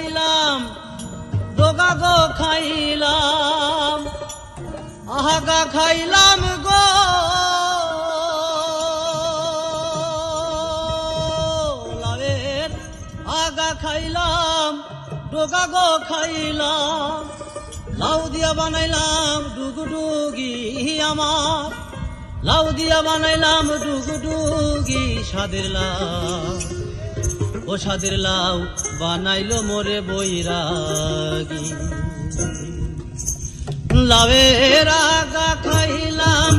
খাইলাম ডোগা গো খাইলাম আহাগা খাইলাম গো লাউয়ের আগা খাইলাম ডোগা গো খাইলাম লাউ দিয়া বানাইলাম ডুগডুগি আমার লাউ দিয়া বানাইলাম ডুগডুগি স্বাদের লাউ ও স্বাদের লাউ বানাইলো মোরে বৈরাগী লাউয়ের আগা খাইলাম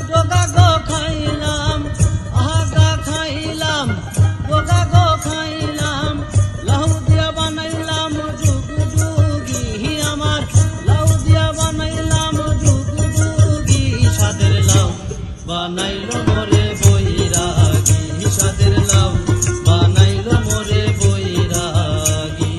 ডোগা গো খাইলাম আগা খাইলাম ডোগা গো খাইলাম লাউ দিয়া বানাইলাম ডুগডুগি আমার লাউ দিয়া বানাইলাম ডুগডুগি স্বাদের লাউ বানাইলো মোরে বৈরাগী স্বাদের লাউ বানাইলো মোরে বৈরাগী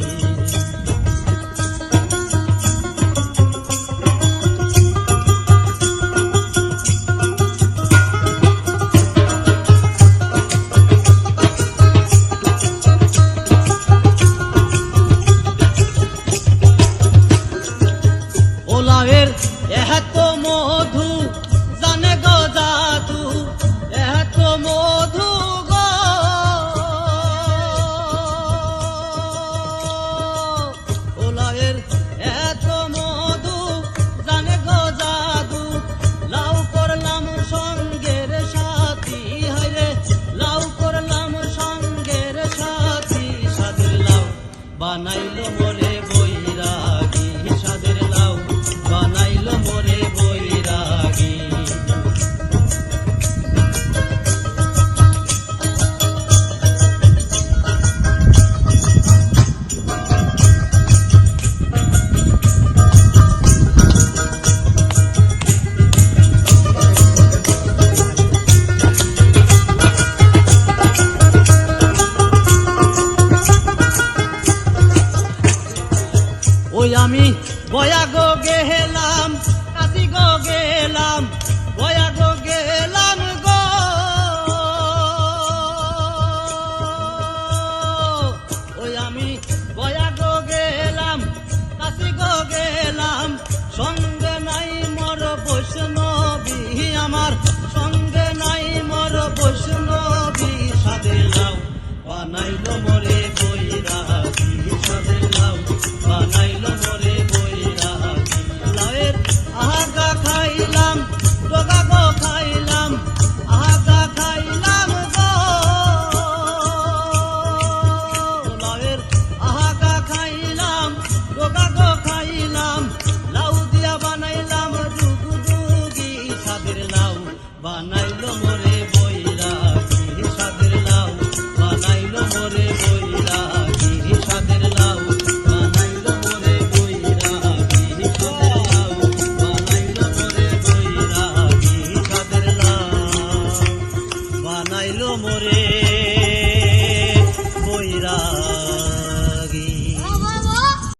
ও লাউয়ের এত মধু জানে গো জাদু এত মধু গো ও লাউয়ের এত মধু জানে গো জাদু লাউ করলাম সঙ্গের সাথী হায়রে লাউ করলাম সঙ্গের সাথী স্বাদের লাউ বানাইলো মোরে বৈরাগী স্বাদের লাউ বানাইলো মোরে বৈরাগী ওই আমি বয়া গো গেলাম কাশি গো গেলাম বয়া গো গেলাম গো ওই আমি বয়া গো গেলাম কাশি গো গেলাম সঙ্গে নাই মোর বৈষ্ণবী আমার সঙ্গে নাই মোর বৈষ্ণবী স্বাদের লাউ বানাইলো মোরে বৈরাগী স্বাদের লাউ বানাইলো মোরে বৈরাগী লাউয়ের আগা খাইলাম ডোগা গো খাইলাম আগা খাইলাম গো লাউয়ের আগা খাইলাম ডোগা গো খাইলাম লাউ দিয়া বানাইলাম ডুগডুগি স্বাদের লাউ বানাইলো মোরে